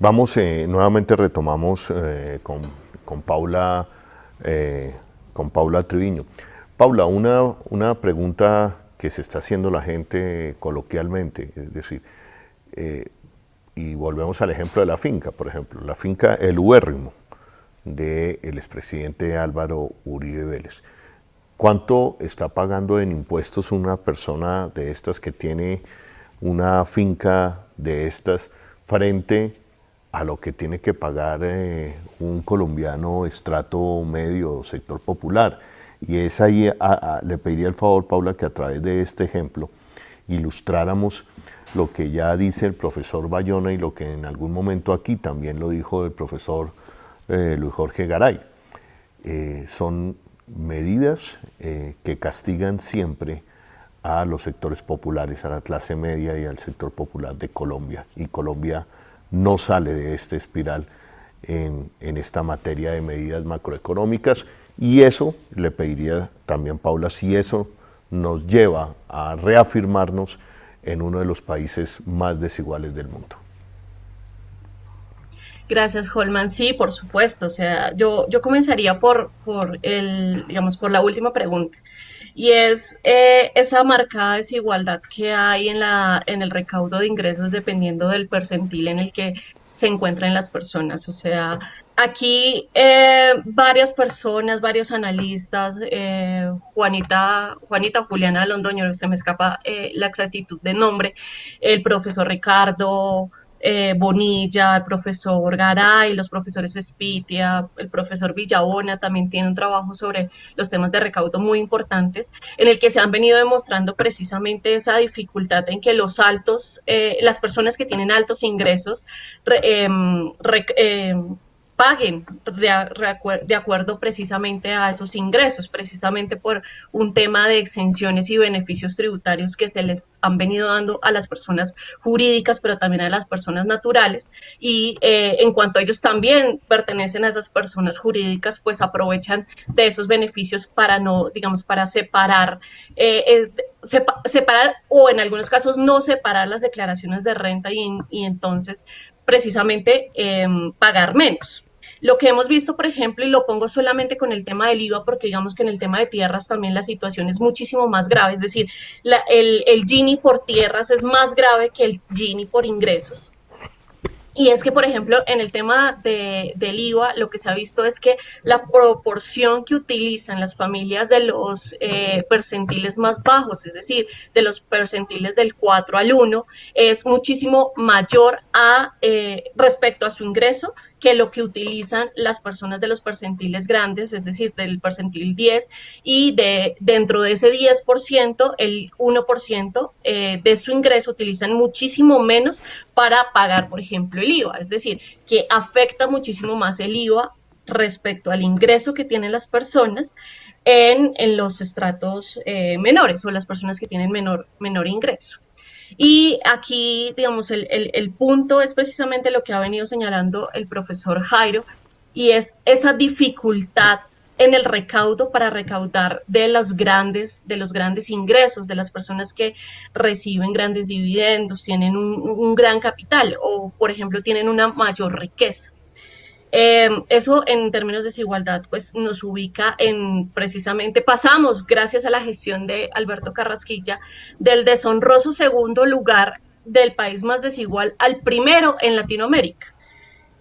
Vamos, nuevamente retomamos con Paula, con Paula Triviño. Paula, una pregunta que se está haciendo la gente coloquialmente, es decir, y volvemos al ejemplo de la finca, por ejemplo, la finca El Huérrimo del expresidente Álvaro Uribe Vélez. ¿Cuánto está pagando en impuestos una persona de estas que tiene una finca de estas frente a lo que tiene que pagar un colombiano estrato medio, sector popular? Y es ahí, le pediría el favor, Paula, que a través de este ejemplo ilustráramos lo que ya dice el profesor Bayona y lo que en algún momento aquí también lo dijo el profesor Luis Jorge Garay. Son medidas que castigan siempre a los sectores populares, a la clase media y al sector popular de Colombia. Y Colombia no sale de esta espiral en esta materia de medidas macroeconómicas. Y eso, le pediría también, Paula, si eso nos lleva a reafirmarnos en uno de los países más desiguales del mundo. Gracias, Holman. Sí, por supuesto. O sea, yo comenzaría digamos, por la última pregunta. Y es esa marcada desigualdad que hay en el recaudo de ingresos dependiendo del percentil en el que se encuentran las personas. O sea, aquí varias personas, varios analistas, Juanita Juliana Londoño, se me escapa la exactitud de nombre, el profesor Ricardo Bonilla, el profesor Garay, los profesores Spitia, el profesor Villabona también tiene un trabajo sobre los temas de recaudo muy importantes, en el que se han venido demostrando precisamente esa dificultad en que las personas que tienen altos ingresos, re, re, paguen de acuerdo precisamente a esos ingresos, precisamente por un tema de exenciones y beneficios tributarios que se les han venido dando a las personas jurídicas, pero también a las personas naturales. Y en cuanto a ellos también pertenecen a esas personas jurídicas, pues aprovechan de esos beneficios para no, digamos, para separar o en algunos casos no separar las declaraciones de renta y entonces precisamente pagar menos. Lo que hemos visto, por ejemplo, y lo pongo solamente con el tema del IVA, porque digamos que en el tema de tierras también la situación es muchísimo más grave, es decir, el Gini por tierras es más grave que el Gini por ingresos. Y es que, por ejemplo, en el tema del IVA, lo que se ha visto es que la proporción que utilizan las familias de los percentiles más bajos, es decir, de los percentiles del 4 al 1, es muchísimo mayor respecto a su ingreso que lo que utilizan las personas de los percentiles grandes, es decir, del percentil 10, y dentro de ese 10%, el 1% de su ingreso utilizan muchísimo menos para pagar, por ejemplo, el IVA. Es decir, que afecta muchísimo más el IVA respecto al ingreso que tienen las personas en los estratos menores o las personas que tienen menor ingreso. Y aquí, digamos, el punto es precisamente lo que ha venido señalando el profesor Jairo, y es esa dificultad en el recaudo para recaudar de los grandes ingresos, de las personas que reciben grandes dividendos, tienen un gran capital o, por ejemplo, tienen una mayor riqueza. Eso en términos de desigualdad pues nos ubica en precisamente pasamos gracias a la gestión de Alberto Carrasquilla del deshonroso segundo lugar del país más desigual al primero en Latinoamérica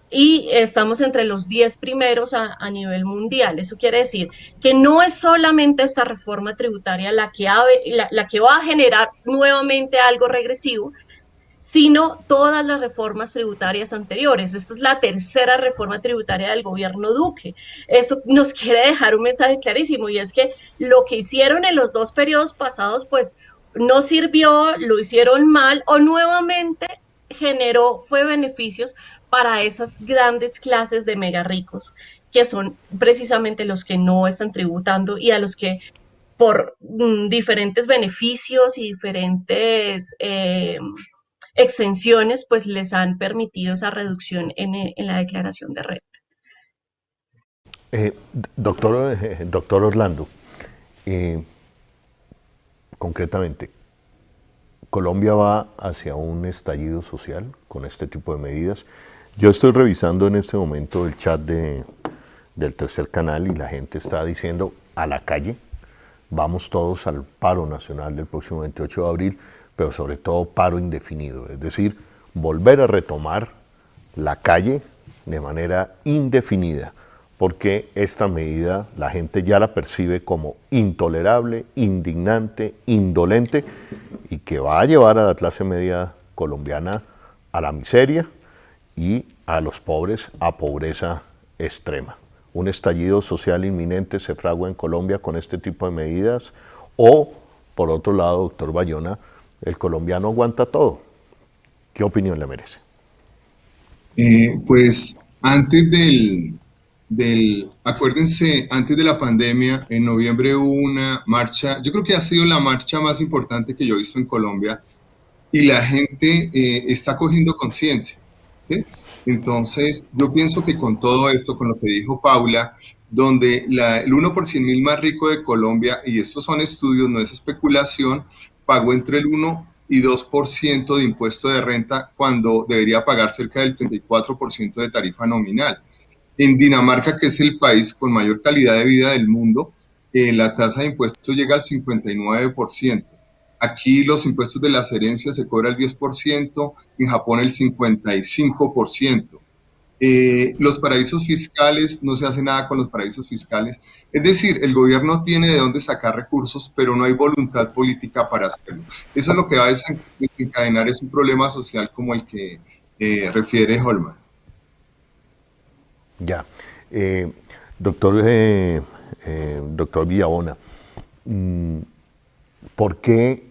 y estamos entre los 10 primeros a nivel mundial. Eso quiere decir que no es solamente esta reforma tributaria la que va a generar nuevamente algo regresivo, sino todas las reformas tributarias anteriores. Esta es la tercera reforma tributaria del gobierno Duque. Eso nos quiere dejar un mensaje clarísimo y es que lo que hicieron en los dos periodos pasados, pues no sirvió, lo hicieron mal o nuevamente fue beneficios para esas grandes clases de mega ricos, que son precisamente los que no están tributando y a los que por diferentes beneficios y diferentes exenciones, pues les han permitido esa reducción en la declaración de renta. Eh, doctor Orlando, eh, concretamente, ¿Colombia va hacia un estallido social con este tipo de medidas? Yo estoy revisando en este momento el chat del tercer canal y la gente está diciendo a la calle, vamos todos al paro nacional del próximo 28 de abril, pero sobre todo paro indefinido, es decir, volver a retomar la calle de manera indefinida, porque esta medida la gente ya la percibe como intolerable, indignante, indolente y que va a llevar a la clase media colombiana a la miseria y a los pobres a pobreza extrema. Un estallido social inminente se fragua en Colombia con este tipo de medidas o, por otro lado, doctor Bayona, el colombiano aguanta todo. ¿Qué opinión le merece? Pues antes acuérdense, antes de la pandemia, en noviembre hubo una marcha, yo creo que ha sido la marcha más importante que yo he visto en Colombia, y la gente está cogiendo conciencia, ¿sí? Entonces, yo pienso que con todo esto, con lo que dijo Paula, donde el 1 por 100.000 más rico de Colombia, y estos son estudios, no es especulación, pagó entre el 1 y 2% de impuesto de renta cuando debería pagar cerca del 34% de tarifa nominal. En Dinamarca, que es el país con mayor calidad de vida del mundo, la tasa de impuestos llega al 59%. Aquí los impuestos de las herencias se cobra el 10%, en Japón el 55%. Los paraísos fiscales, no se hace nada con los paraísos fiscales. Es decir, el gobierno tiene de dónde sacar recursos, pero no hay voluntad política para hacerlo. Eso es lo que va a desencadenar es un problema social como el que refiere Holman. Ya. Doctor, doctor Villabona, ¿por qué,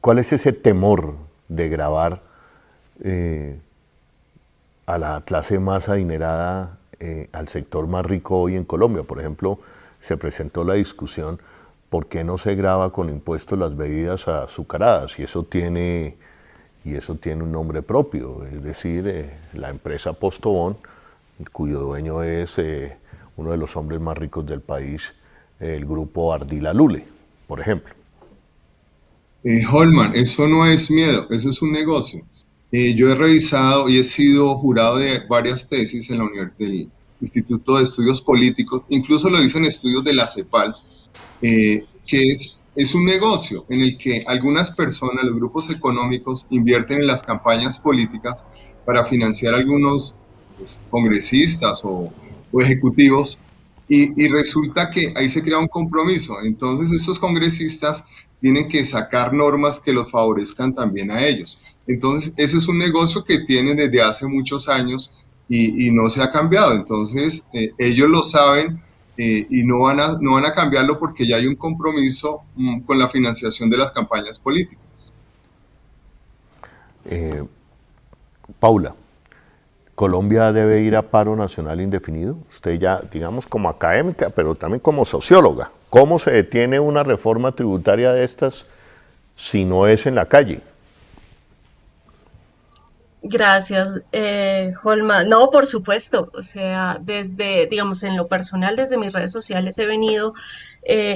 cuál es ese temor de grabar a la clase más adinerada, al sector más rico hoy en Colombia? Por ejemplo, se presentó la discusión, ¿por qué no se graba con impuestos las bebidas azucaradas? Y eso tiene un nombre propio, es decir, la empresa Postobón, cuyo dueño es uno de los hombres más ricos del país, el grupo Ardila Lule, por ejemplo. Holman, eso no es miedo, eso es un negocio. Yo he revisado y he sido jurado de varias tesis en la del Instituto de Estudios Políticos, incluso lo dicen estudios de la CEPAL, que es un negocio en el que algunas personas, los grupos económicos, invierten en las campañas políticas para financiar algunos pues, congresistas o ejecutivos, y resulta que ahí se crea un compromiso. Entonces, esos congresistas tienen que sacar normas que los favorezcan también a ellos. Entonces, ese es un negocio que tienen desde hace muchos años y no se ha cambiado. Entonces, ellos lo saben y no van a cambiarlo porque ya hay un compromiso con la financiación de las campañas políticas. Paula, ¿Colombia debe ir a paro nacional indefinido? Usted ya, digamos, como académica, pero también como socióloga, ¿cómo se detiene una reforma tributaria de estas si no es en la calle? Gracias, Holma. No, por supuesto. O sea, desde, digamos, en lo personal, desde mis redes sociales he venido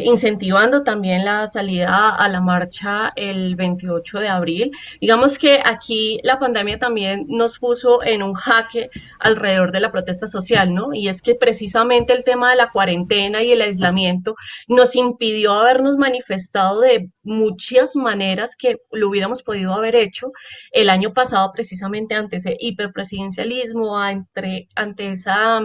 incentivando también la salida a la marcha el 28 de abril. Digamos que aquí la pandemia también nos puso en un jaque alrededor de la protesta social, ¿no? Y es que precisamente el tema de la cuarentena y el aislamiento nos impidió habernos manifestado de muchas maneras que lo hubiéramos podido haber hecho el año pasado, precisamente ante ese hiperpresidencialismo, ante esa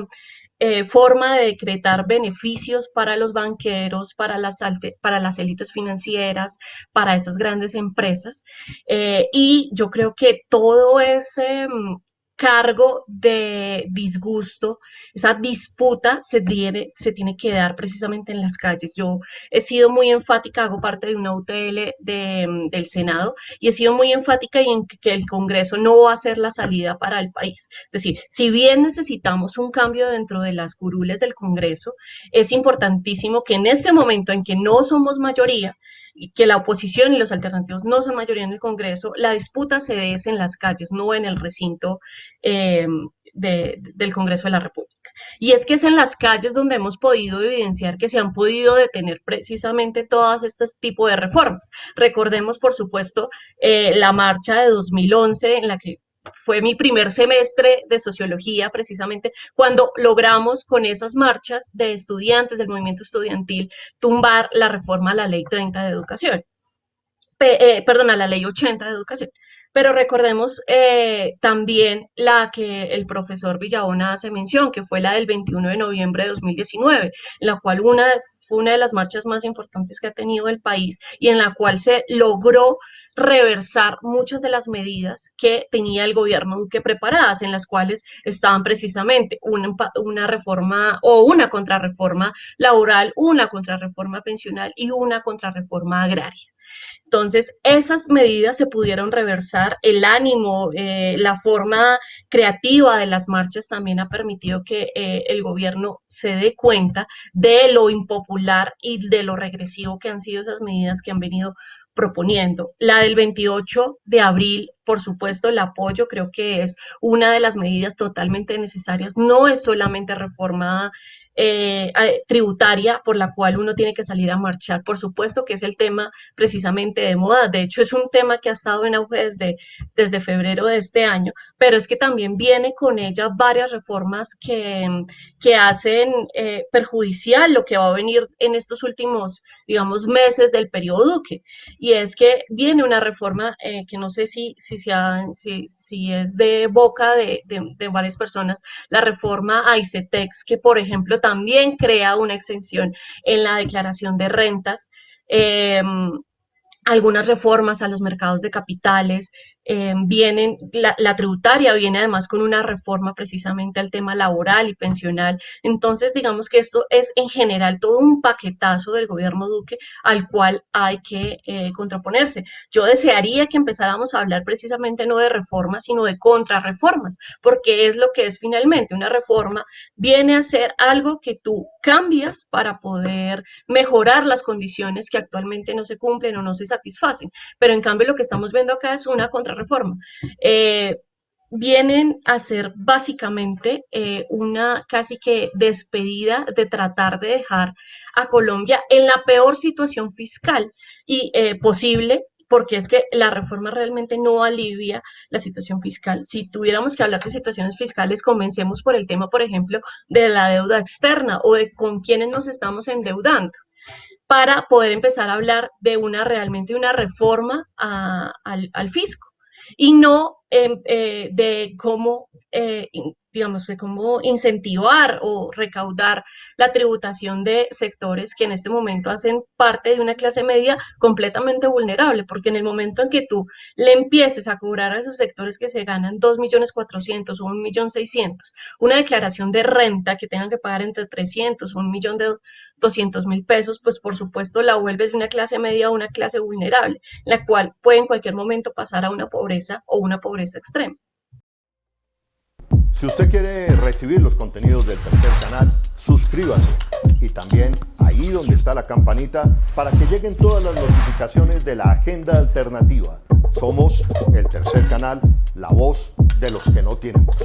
forma de decretar beneficios para los banqueros, para las élites financieras, para esas grandes empresas. Y yo creo que todo ese cargo de disgusto, esa disputa se tiene que dar precisamente en las calles. Yo he sido muy enfática, hago parte de una UTL del Senado y he sido muy enfática en que el Congreso no va a ser la salida para el país. Es decir, si bien necesitamos un cambio dentro de las curules del Congreso, es importantísimo que en este momento en que no somos mayoría y que la oposición y los alternativos no son mayoría en el Congreso, la disputa se dé en las calles, no en el recinto eh, del Congreso de la República. Y es que es en las calles donde hemos podido evidenciar que se han podido detener precisamente todas estas tipos de reformas. Recordemos, por supuesto, la marcha de 2011 en la que fue mi primer semestre de sociología, precisamente, cuando logramos con esas marchas de estudiantes del movimiento estudiantil tumbar la reforma a la Ley 30 de educación. Perdón, a la Ley 80 de educación. Pero recordemos también la que el profesor Villabona hace mención, que fue la del 21 de noviembre de 2019, en la cual fue una de las marchas más importantes que ha tenido el país y en la cual se logró reversar muchas de las medidas que tenía el gobierno Duque preparadas, en las cuales estaban precisamente una reforma o una contrarreforma laboral, una contrarreforma pensional y una contrarreforma agraria. Entonces, esas medidas se pudieron reversar, el ánimo, la forma creativa de las marchas también ha permitido que el gobierno se dé cuenta de lo impopular y de lo regresivo que han sido esas medidas que han venido proponiendo. La del 28 de abril, por supuesto, el apoyo, creo que es una de las medidas totalmente necesarias. No es solamente reforma tributaria por la cual uno tiene que salir a marchar. Por supuesto que es el tema precisamente de moda. De hecho, es un tema que ha estado en auge desde febrero de este año, pero es que también viene con ella varias reformas que hacen perjudicial lo que va a venir en estos últimos, digamos, meses del periodo Duque. Y es que viene una reforma que no sé si es de boca de varias personas, la reforma a ICETEX, que por ejemplo también crea una exención en la declaración de rentas, algunas reformas a los mercados de capitales, la tributaria viene además con una reforma precisamente al tema laboral y pensional. Entonces, digamos que esto es en general todo un paquetazo del gobierno Duque al cual hay que contraponerse. Yo desearía que empezáramos a hablar precisamente no de reformas, sino de contrarreformas, porque es lo que es finalmente una reforma, viene a ser algo que tú cambias para poder mejorar las condiciones que actualmente no se cumplen o no se satisfacen, pero en cambio lo que estamos viendo acá es una contrarreforma. Vienen a ser básicamente una casi que despedida de tratar de dejar a Colombia en la peor situación fiscal y posible, porque es que la reforma realmente no alivia la situación fiscal. Si tuviéramos que hablar de situaciones fiscales, comencemos por el tema, por ejemplo, de la deuda externa o de con quiénes nos estamos endeudando, para poder empezar a hablar de realmente una reforma al fisco y no de cómo, digamos, de cómo incentivar o recaudar la tributación de sectores que en este momento hacen parte de una clase media completamente vulnerable, porque en el momento en que tú le empieces a cobrar a esos sectores que se ganan 2.400.000 o 1.600.000, una declaración de renta que tengan que pagar entre 300 o 1.200.000 pesos, pues por supuesto la vuelves de una clase media a una clase vulnerable, la cual puede en cualquier momento pasar a una pobreza o una pobreza extrema. Si usted quiere recibir los contenidos del Tercer Canal, suscríbase y también ahí donde está la campanita para que lleguen todas las notificaciones de la agenda alternativa. Somos el Tercer Canal, la voz de los que no tienen voz.